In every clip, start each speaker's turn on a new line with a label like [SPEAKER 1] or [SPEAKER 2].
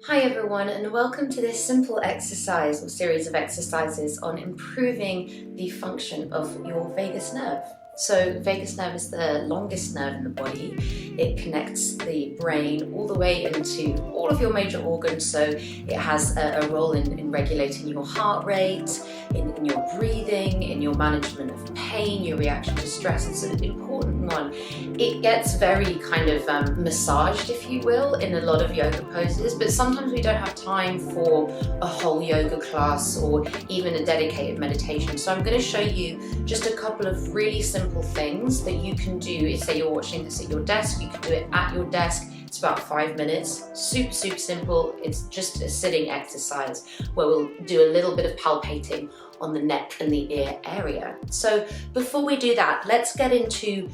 [SPEAKER 1] Hi everyone, and welcome to this simple exercise or series of exercises on improving the function of your vagus nerve. So vagus nerve is the longest nerve in the body. It connects the brain all the way into all of your major organs, so it has a role in regulating your heart rate, in your breathing, in your management of pain, your reaction to stress. It's an important one. It gets very kind of massaged, if you will, in a lot of yoga poses, but sometimes we don't have time for a whole yoga class or even a dedicated meditation. So I'm going to show you just a couple of really simple things that you can do. Say you're watching this at your desk, you can do it at your desk. It's about 5 minutes, super simple. It's just a sitting exercise where we'll do a little bit of palpating on the neck and the ear area. So before we do that, let's get into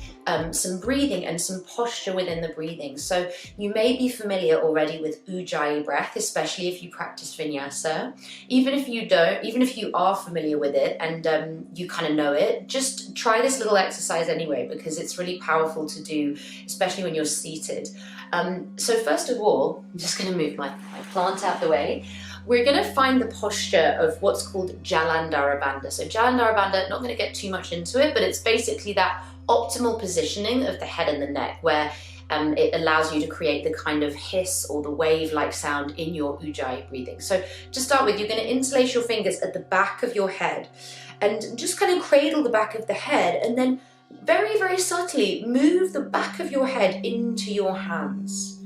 [SPEAKER 1] some breathing and some posture within the breathing. So you may be familiar already with Ujjayi breath, especially if you practice vinyasa. Even if you don't, even if you are familiar with it and you kind of know it, just try this little exercise anyway, because it's really powerful to do, especially when you're seated. So first of all, I'm just going to move my plant out the way. We're going to find the posture of what's called Jalandhara Bandha. So Jalandhara Bandha, not going to get too much into it, but it's basically that optimal positioning of the head and the neck where it allows you to create the kind of hiss or the wave-like sound in your Ujjayi breathing. So to start with, you're going to interlace your fingers at the back of your head and just kind of cradle the back of the head, and then very subtly move the back of your head into your hands.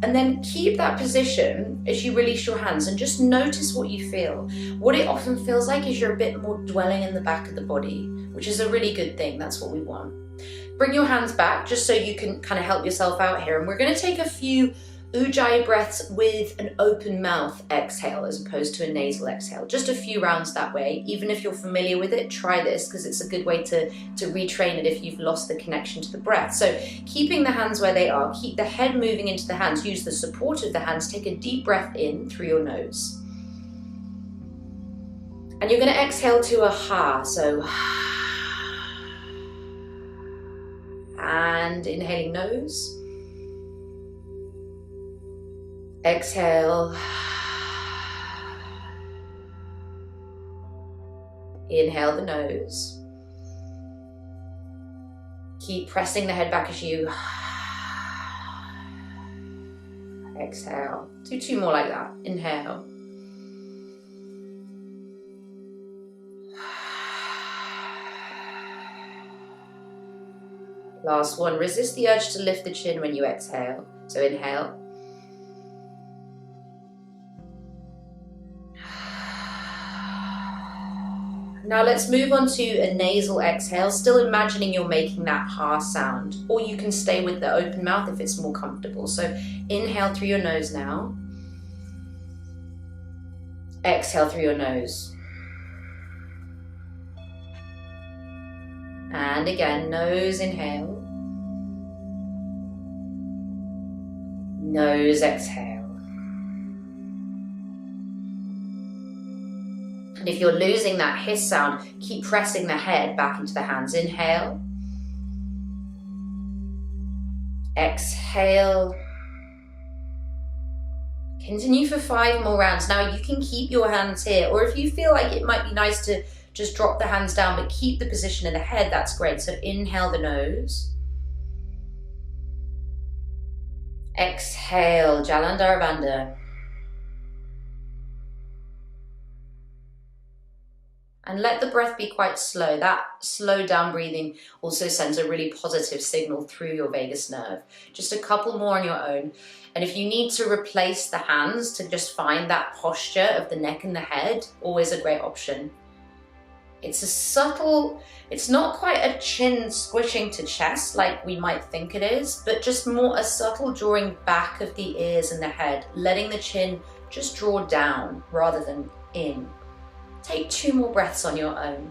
[SPEAKER 1] And then keep that position as you release your hands and just notice what you feel. What it often feels like is you're a bit more dwelling in the back of the body, which is a really good thing. That's what we want. Bring your hands back just so you can kind of help yourself out here. And we're going to take a few Ujjayi breaths with an open mouth exhale as opposed to a nasal exhale. Just a few rounds that way. Even if you're familiar with it, try this because it's a good way to retrain it if you've lost the connection to the breath. So keeping the hands where they are, keep the head moving into the hands, use the support of the hands, take a deep breath in through your nose. And you're going to exhale to a ha, so and inhaling nose. Exhale. Inhale the nose. Keep pressing the head back as you exhale. Do 2 more like that. Inhale. Last one. Resist the urge to lift the chin when you exhale. So inhale. Now let's move on to a nasal exhale, still imagining you're making that ha sound, or you can stay with the open mouth if it's more comfortable. So inhale through your nose now. Exhale through your nose. And again, nose inhale. Nose exhale. And if you're losing that hiss sound, keep pressing the head back into the hands. Inhale. Exhale. Continue for 5 more rounds. Now you can keep your hands here, or if you feel like it might be nice to just drop the hands down, but keep the position of the head, that's great. So inhale the nose. Exhale, Jalandhara Bandha. And let the breath be quite slow. That slow down breathing also sends a really positive signal through your vagus nerve. Just a couple more on your own. And if you need to replace the hands to just find that posture of the neck and the head, always a great option. It's a subtle, it's not quite a chin squishing to chest like we might think it is, but just more a subtle drawing back of the ears and the head, letting the chin just draw down rather than in. Take 2 more breaths on your own.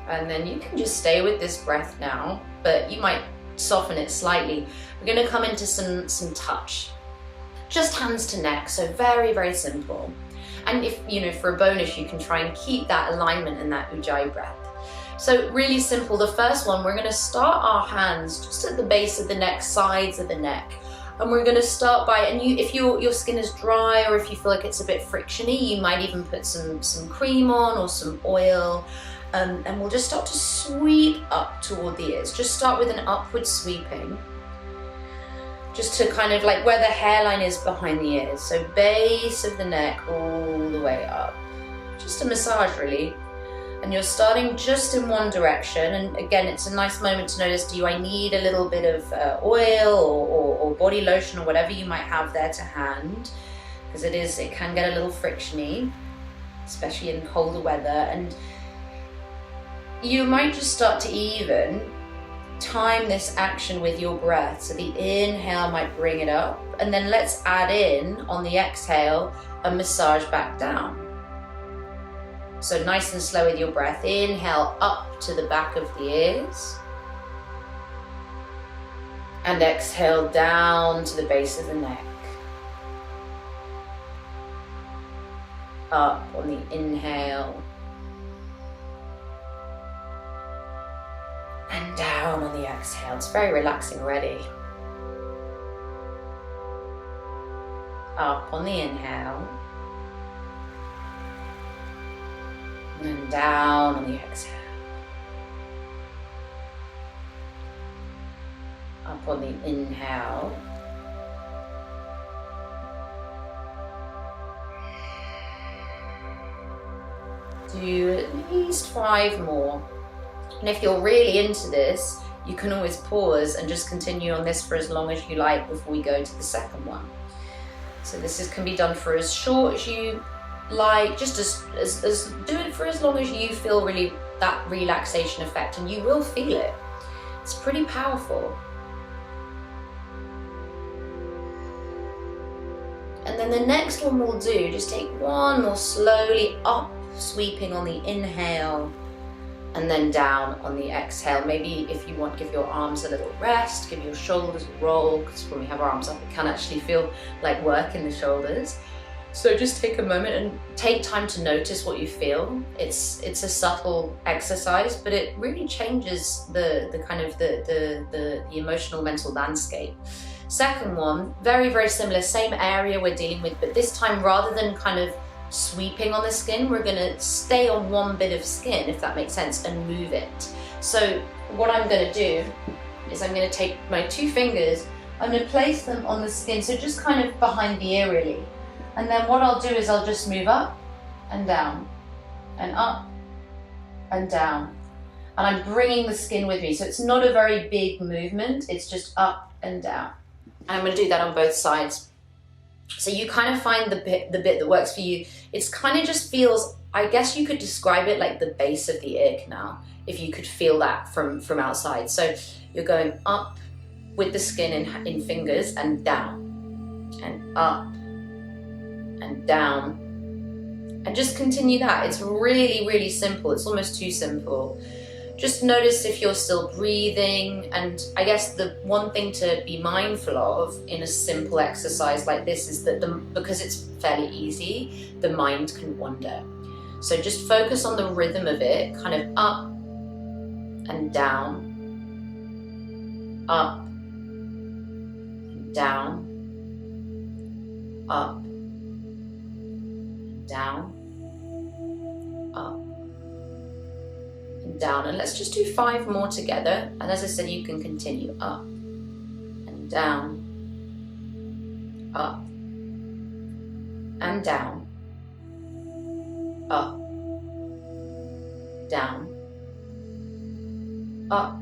[SPEAKER 1] And then you can just stay with this breath now, but you might soften it slightly. We're going to come into some touch. Just hands to neck, so very, very simple. And if, you know, for a bonus, you can try and keep that alignment and that ujjayi breath. So really simple. The first one, we're going to start our hands just at the base of the neck, sides of the neck. And we're going to start by, and if your skin is dry or if you feel like it's a bit frictiony, you might even put some cream on or some oil. And we'll just start to sweep up toward the ears. Just start with an upward sweeping. Just to kind of like where the hairline is behind the ears. So base of the neck all the way up. Just a massage really. And you're starting just in one direction. And again, it's a nice moment to notice, do I need a little bit of oil or body lotion or whatever you might have there to hand? Because it can get a little frictiony, especially in colder weather. And you might just start to even time this action with your breath. So the inhale might bring it up, and then let's add in on the exhale a massage back down. So nice and slow with your breath. Inhale up to the back of the ears. And exhale down to the base of the neck. Up on the inhale. And down on the exhale. It's very relaxing already. Up on the inhale. And down on the exhale. Up on the inhale. Do at least 5 more. And if you're really into this, you can always pause and just continue on this for as long as you like before we go to the second one. So this can be done for as short as you like, just as do it for as long as you feel really that relaxation effect, and you will feel it. It's pretty powerful. And then the next one we'll do, just take one more slowly up, sweeping on the inhale, and then down on the exhale. Maybe if you want, give your arms a little rest, give your shoulders a roll, because when we have our arms up, it can actually feel like work in the shoulders. So just take a moment and take time to notice what you feel. It's a subtle exercise, but it really changes the kind of the emotional mental landscape. Second one, very, very similar, same area we're dealing with, but this time rather than kind of sweeping on the skin, we're gonna stay on one bit of skin, if that makes sense, and move it. So what I'm gonna do is I'm gonna take my 2 fingers, I'm gonna place them on the skin, so just kind of behind the ear really. And then what I'll do is I'll just move up and down and up and down. And I'm bringing the skin with me. So it's not a very big movement. It's just up and down. And I'm going to do that on both sides. So you kind of find the bit that works for you. It's kind of just feels, I guess you could describe it like the base of the ear canal, if you could feel that from outside. So you're going up with the skin in fingers and down and up and down, and just continue that. It's really, really simple. It's almost too simple. Just notice if you're still breathing, and I guess the one thing to be mindful of in a simple exercise like this is that because it's fairly easy, the mind can wander. So just focus on the rhythm of it, kind of up and down, up and down, up, down, up, and down. And let's just do 5 more together. And as I said, you can continue up and down, up and down, up, down, up,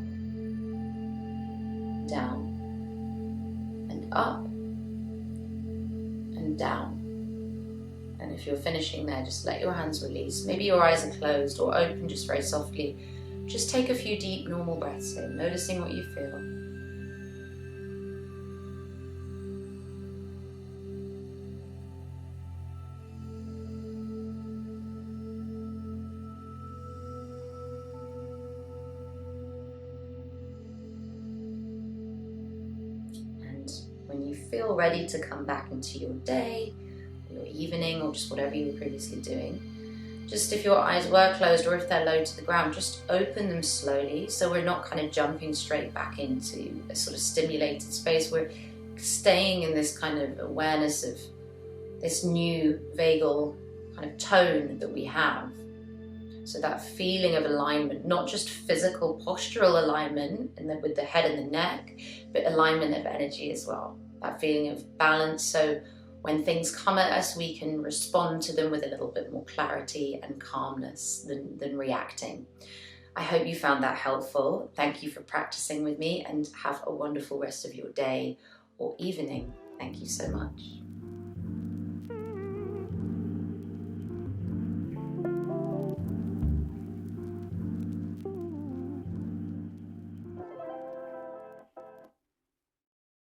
[SPEAKER 1] down, and up, and down. And if you're finishing there, just let your hands release. Maybe your eyes are closed or open just very softly. Just take a few deep, normal breaths in, noticing what you feel. when you feel ready to come back into your day, your evening, or just whatever you were previously doing, just if your eyes were closed or if they're low to the ground, just open them slowly so we're not kind of jumping straight back into a sort of stimulated space. We're staying in this kind of awareness of this new vagal kind of tone that we have. So that feeling of alignment, not just physical postural alignment with the head and the neck, but alignment of energy as well. That feeling of balance, so when things come at us, we can respond to them with a little bit more clarity and calmness than reacting. I hope you found that helpful. Thank you for practicing with me, and have a wonderful rest of your day or evening. Thank you so much.